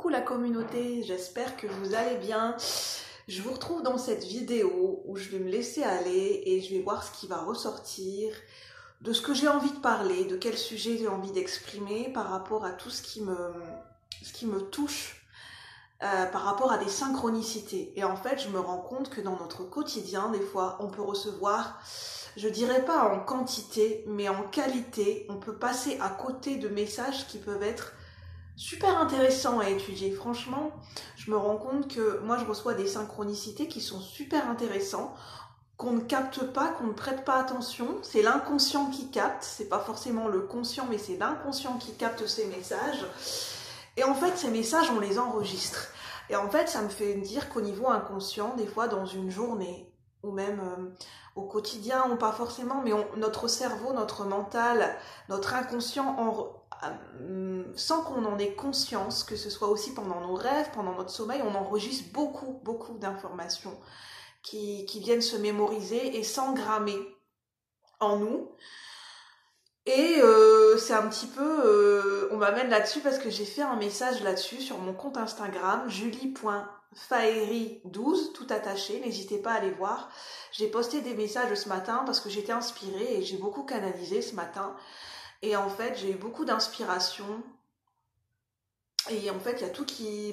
Coucou la communauté, j'espère que vous allez bien. Je vous retrouve dans cette vidéo où je vais me laisser aller et je vais voir ce qui va ressortir, de ce que j'ai envie de parler, de quel sujet j'ai envie d'exprimer par rapport à tout ce qui me touche, par rapport à des synchronicités. Et en fait, je me rends compte que dans notre quotidien, des fois, on peut recevoir, je dirais pas en quantité, mais en qualité, on peut passer à côté de messages qui peuvent être super intéressant à étudier. Franchement, je me rends compte que moi je reçois des synchronicités qui sont super intéressants, qu'on ne capte pas, qu'on ne prête pas attention. C'est l'inconscient qui capte, c'est pas forcément le conscient, mais c'est l'inconscient qui capte ces messages. Et en fait, ces messages, on les enregistre. Et en fait, ça me fait dire qu'au niveau inconscient, des fois dans une journée, ou même au quotidien, ou pas forcément, mais notre cerveau, notre mental, notre inconscient, sans qu'on en ait conscience, que ce soit aussi pendant nos rêves, pendant notre sommeil, on enregistre beaucoup d'informations qui viennent se mémoriser et s'engrammer en nous. Et c'est un petit peu, on m'amène là-dessus parce que j'ai fait un message là-dessus sur mon compte Instagram, julie.faeri12, tout attaché, n'hésitez pas à aller voir. J'ai posté des messages ce matin parce que j'étais inspirée et j'ai beaucoup canalisé ce matin. Et en fait, j'ai eu beaucoup d'inspiration. Et en fait, il y a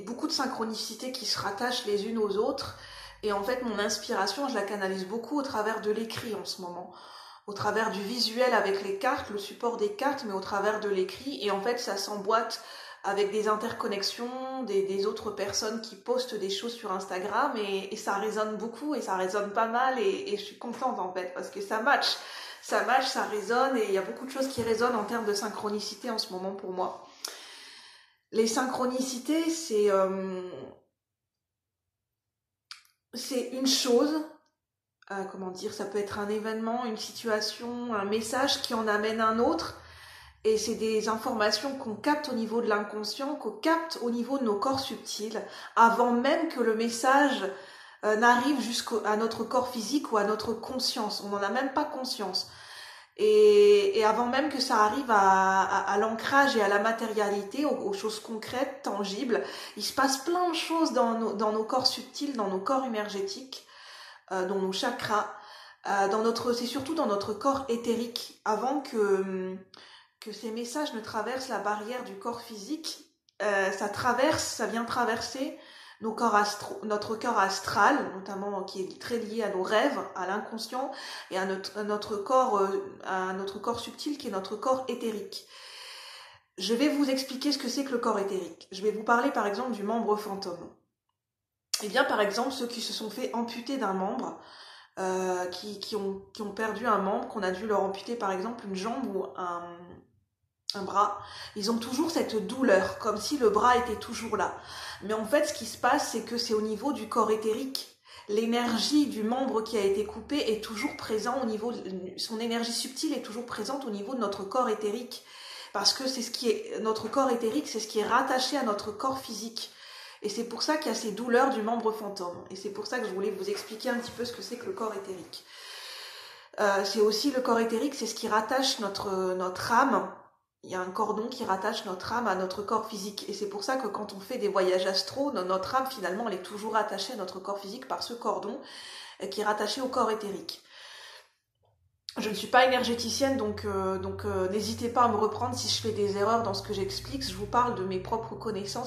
beaucoup de synchronicités qui se rattachent les unes aux autres. Et en fait, mon inspiration, je la canalise beaucoup au travers de l'écrit en ce moment. Au travers du visuel avec les cartes, le support des cartes, mais au travers de l'écrit. Et en fait, ça s'emboîte avec des interconnexions, des autres personnes qui postent des choses sur Instagram. Et ça résonne beaucoup et ça résonne pas mal. Et je suis contente en fait, parce que ça match. Ça match, ça résonne. Et il y a beaucoup de choses qui résonnent en termes de synchronicité en ce moment pour moi. Les synchronicités, c'est une chose, comment dire, ça peut être un événement, une situation, un message qui en amène un autre, et c'est des informations qu'on capte au niveau de l'inconscient, qu'on capte au niveau de nos corps subtils, avant même que le message n'arrive jusqu'à notre corps physique ou à notre conscience. On n'en a même pas conscience. Et avant même que ça arrive à l'ancrage et à la matérialité, aux choses concrètes, tangibles, il se passe plein de choses dans nos corps subtils, dans nos corps énergétiques, dans nos chakras, c'est surtout dans notre corps éthérique, avant que ces messages ne traversent la barrière du corps physique. Ça vient traverser notre corps astral, notamment qui est très lié à nos rêves, à l'inconscient, et à notre corps subtil qui est notre corps éthérique. Je vais vous expliquer ce que c'est que le corps éthérique. Je vais vous parler par exemple du membre fantôme. Et bien par exemple ceux qui se sont fait amputer d'un membre, qui ont perdu un membre, qu'on a dû leur amputer par exemple une jambe ou un bras, ils ont toujours cette douleur, comme si le bras était toujours là. Mais en fait, ce qui se passe, c'est que c'est au niveau du corps éthérique. L'énergie du membre qui a été coupé est toujours présent son énergie subtile est toujours présente au niveau de notre corps éthérique. Parce que notre corps éthérique, c'est ce qui est rattaché à notre corps physique. Et c'est pour ça qu'il y a ces douleurs du membre fantôme. Et c'est pour ça que je voulais vous expliquer un petit peu ce que c'est que le corps éthérique. C'est aussi le corps éthérique, c'est ce qui rattache notre âme. Il y a un cordon qui rattache notre âme à notre corps physique. Et c'est pour ça que quand on fait des voyages astraux, notre âme, finalement, elle est toujours attachée à notre corps physique par ce cordon qui est rattaché au corps éthérique. Je ne suis pas énergéticienne, donc n'hésitez pas à me reprendre si je fais des erreurs dans ce que j'explique. Je vous parle de mes propres connaissances